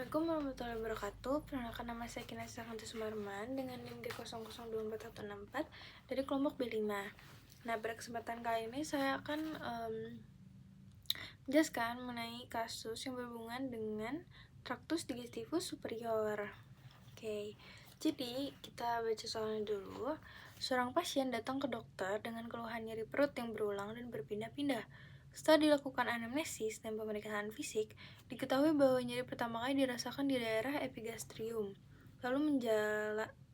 Assalamualaikum warahmatullahi wabarakatuh. Perkenalkan, nama saya Kinesa Kanti Sumarman dengan NIM G002164 dari kelompok B5. Nah, pada kesempatan kali ini saya akan menjelaskan mengenai kasus yang berhubungan dengan traktus digestivus superior. Jadi kita baca soalnya dulu. Seorang pasien datang ke dokter dengan keluhan nyeri perut yang berulang dan berpindah-pindah. Setelah dilakukan anamnesis dan pemeriksaan fisik, diketahui bahwa nyeri pertama kali dirasakan di daerah epigastrium, lalu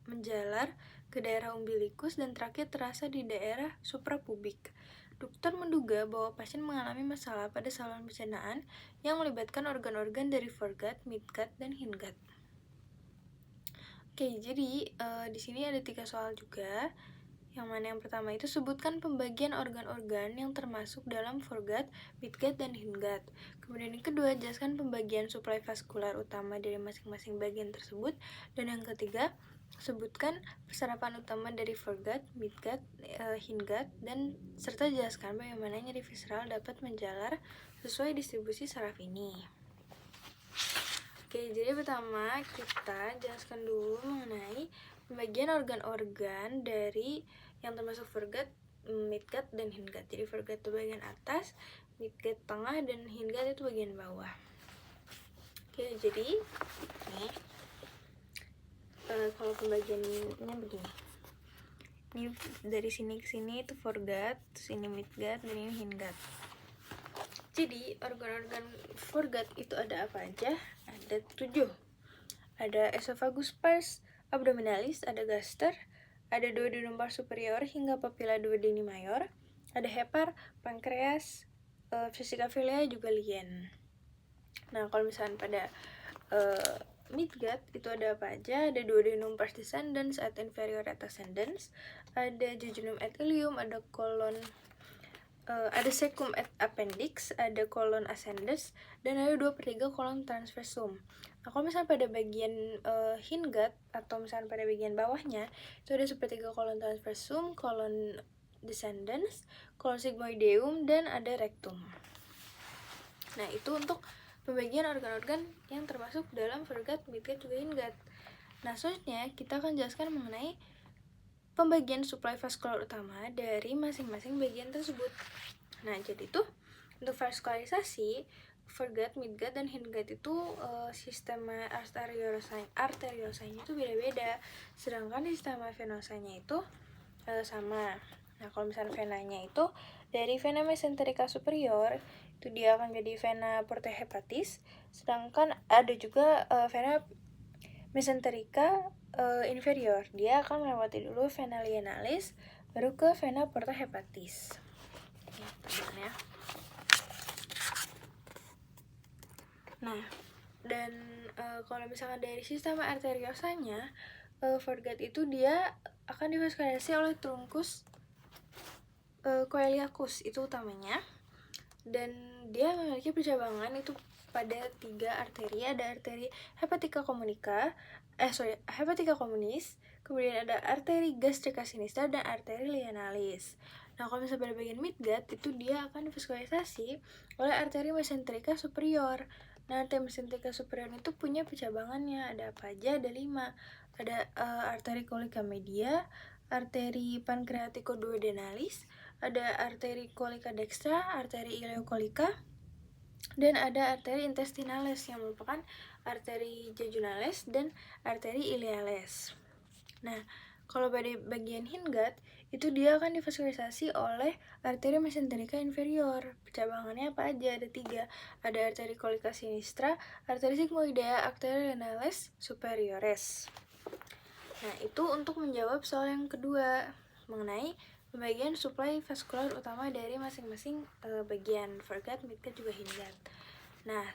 menjalar ke daerah umbilikus dan terakhir terasa di daerah suprapubik. Dokter menduga bahwa pasien mengalami masalah pada saluran pencernaan yang melibatkan organ-organ dari foregut, midgut, dan hindgut. Jadi di sini ada 3 soal juga. Yang mana yang pertama itu sebutkan pembagian organ-organ yang termasuk dalam foregut, midgut, dan hindgut. Kemudian yang kedua, jelaskan pembagian suplai vaskular utama dari masing-masing bagian tersebut. Dan yang ketiga, sebutkan persarapan utama dari foregut, midgut, hindgut, dan serta jelaskan bagaimana nyeri visceral dapat menjalar sesuai distribusi saraf ini. Jadi pertama kita jelaskan dulu mengenai pembagian organ-organ dari yang termasuk foregut, midgut, dan hindgut. Jadi foregut itu bagian atas, midgut tengah, dan hindgut itu bagian bawah. Jadi nih kalau pembagiannya begini. Ini dari sini ke sini itu foregut, terus ini midgut, dan ini hindgut. Jadi organ-organ foregut itu ada apa aja? Ada 7. Ada esophagus pars abdominalis, ada gaster, ada duodenum pars superior hingga papilla duodeni mayor, ada hepar, pankreas, vesica vilea, juga lien. Nah, kalau misalnya pada midgut itu ada apa aja? Ada duodenum pars descendens, et inferior et ascendens, ada jejunum et ileum, ada colon, ada cecum et appendix, ada colon ascendens, dan ada 2/3 colon transversum. Nah, kalau misalnya pada bagian hindgut atau misalnya pada bagian bawahnya itu ada 1/3 colon transversum, colon descendens, colon sigmoideum, dan ada rectum. Nah, itu untuk pembagian organ-organ yang termasuk dalam foregut, midgut, juga hindgut. Nah, selanjutnya kita akan jelaskan mengenai pembagian suplai vaskular utama dari masing-masing bagian tersebut. Nah, jadi tuh untuk vaskularisasi foregut, midgut, dan hindgut itu sistema arteriosanya itu beda-beda, sedangkan sistema venosanya itu sama. Nah, kalau misalnya venanya itu dari vena mesenterica superior itu dia akan jadi vena porta hepatis, sedangkan ada juga vena mesenterica inferior, dia akan melewati dulu vena lienalis baru ke vena porta hepatis. Ya. Nah, dan kalau misalkan dari sistema arteriosanya, foregut itu dia akan divaskularisasi oleh trunkus coeliacus itu utamanya, dan dia memiliki percabangan itu pada 3 arteri. Ada arteri hepatica communis, kemudian ada arteri gastrica sinistra, dan arteri lienalis. Nah, kalau misalnya pada bagian midgut itu dia akan divaskularisasi oleh arteri mesenterica superior. Nah, arteri mesenterica superior itu punya percabangannya, ada apa aja? Ada 5. Ada arteri colica media, arteri pancreatico duodenalis, ada arteri colica dextra, arteri ileocolica, dan ada arteri intestinalis yang merupakan arteri jejunales dan arteri ileales. Nah, kalau pada bagian hindgut itu dia akan divaskularisasi oleh arteri mesenterica inferior. Percabangannya apa aja? Ada 3. Ada arteri colica sinistra, arteri sigmoidea, arteri renales superiores. Nah, itu untuk menjawab soal yang kedua mengenai pembagian suplai vaskular utama dari masing-masing bagian foregut, midgut, juga hindgut. Nah,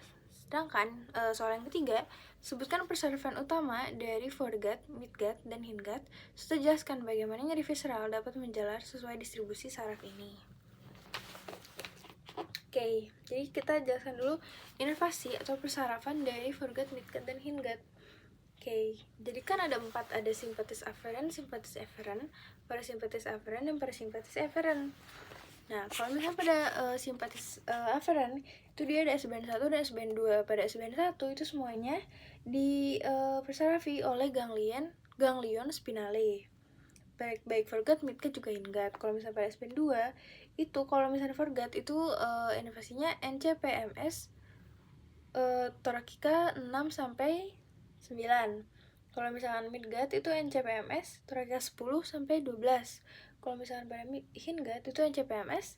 sedangkan soal yang ketiga, sebutkan persarafan utama dari foregut, midgut, dan hindgut, serta jelaskan bagaimana nyeri visceral dapat menjalar sesuai distribusi saraf ini. Jadi kita jelaskan dulu inervasi atau persarafan dari foregut, midgut, dan hindgut. Jadi kan ada 4, ada simpatis aferen, simpatis eferen, parasimpatis aferen, dan parasimpatis eferen. Nah, kalau misalnya pada simpatis aferen itu dia ada SBN1 dan SBN2. Pada SBN1 itu semuanya dipersarafi oleh ganglion spinale. Baik foregut, midgut juga hindgut. Kalau misalnya pada SBN2 itu kalau misalnya foregut itu inovasinya NCPMS torakika 6 sampai 9. Kalau misalkan midgut itu NCPMS torakika 10 sampai 12. Kalau misalkan pada hindgut itu NCPMS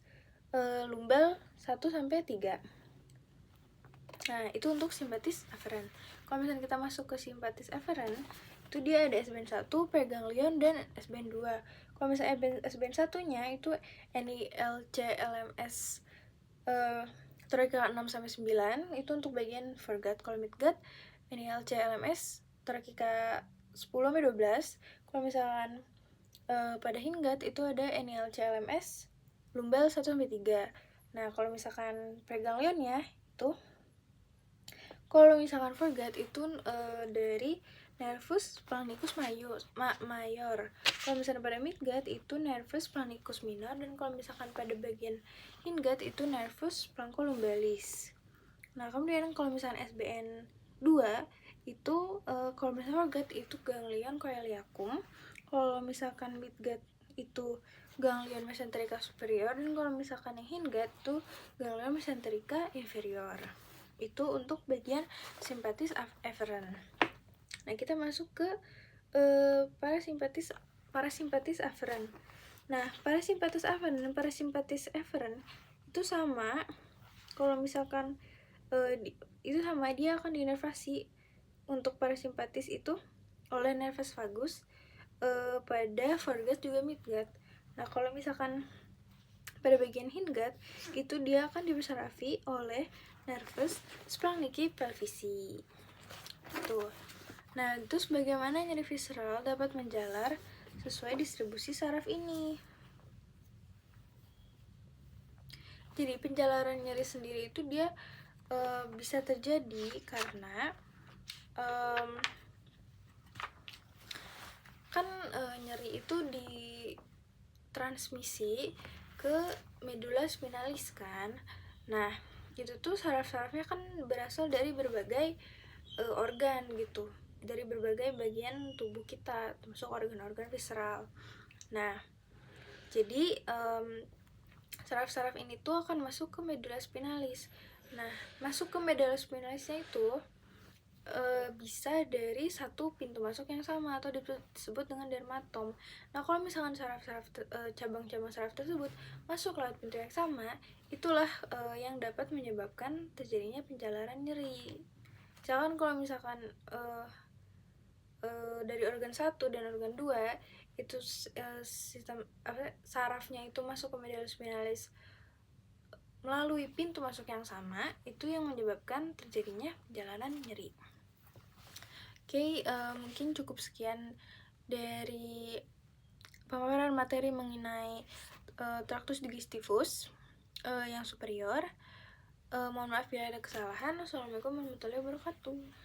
lumbal 1 sampai 3. Nah, itu untuk simpatis aferen. Kalau misalnya kita masuk ke simpatis aferen, itu dia ada SBN1, preganglion, dan SBN2. Kalau misalnya SBN1-nya itu NILC-LMS torakika 6 sampai 9, itu untuk bagian foregut. Kalau midgut, NILC-LMS torakika 10 sampai 12. Kalau misalkan pada hindgut itu ada NILC-LMS lumbal 1 sampai 3. Nah, kalau misalkan preganglionnya itu kalau misalkan foregut itu dari nervus planicus mayor. Kalau misalkan pada midgut itu nervus planicus minor, dan kalau misalkan pada bagian hindgut itu nervus plancolumbalis. Nah, kemudian kalau misalkan SBN 2 itu kalau misalkan foregut itu ganglion coeliacum. Kalau misalkan midgut itu ganglion mesenterica superior, dan kalau misalkan yang hindgut itu ganglion mesenterica inferior. Itu untuk bagian simpatis aferen. Nah, kita masuk ke parasimpatis aferen. Nah, parasimpatis aferen dan parasimpatis aferen itu sama. Kalau misalkan itu sama, dia akan diinervasi untuk parasimpatis itu oleh nervus vagus pada foregut juga midgut. Nah, kalau misalkan pada bagian hindgut itu dia akan dipersarafi oleh nervus splanchnici pelvici. Tuh. Nah, terus bagaimana nyeri visceral dapat menjalar sesuai distribusi saraf ini? Jadi penjalaran nyeri sendiri itu dia bisa terjadi karena kan nyeri itu ditransmisi ke medula spinalis kan. Nah, itu tuh saraf-sarafnya kan berasal dari berbagai organ gitu, dari berbagai bagian tubuh kita, termasuk organ-organ visceral. Nah, jadi saraf-saraf ini tuh akan masuk ke medula spinalis. Nah, masuk ke medula spinalisnya itu bisa dari satu pintu masuk yang sama atau disebut dengan dermatom. Nah, kalau misalkan saraf-saraf cabang-cabang saraf tersebut masuk lewat pintu yang sama, itulah yang dapat menyebabkan terjadinya penjalaran nyeri. Misalkan kalau misalkan dari organ 1 dan organ 2 itu sistem sarafnya itu masuk ke medula spinalis melalui pintu masuk yang sama, itu yang menyebabkan terjadinya penjalaran nyeri. Oke, mungkin cukup sekian dari pemaparan materi mengenai tractus digestivus yang superior. Mohon maaf bila ada kesalahan. Assalamualaikum warahmatullahi wabarakatuh.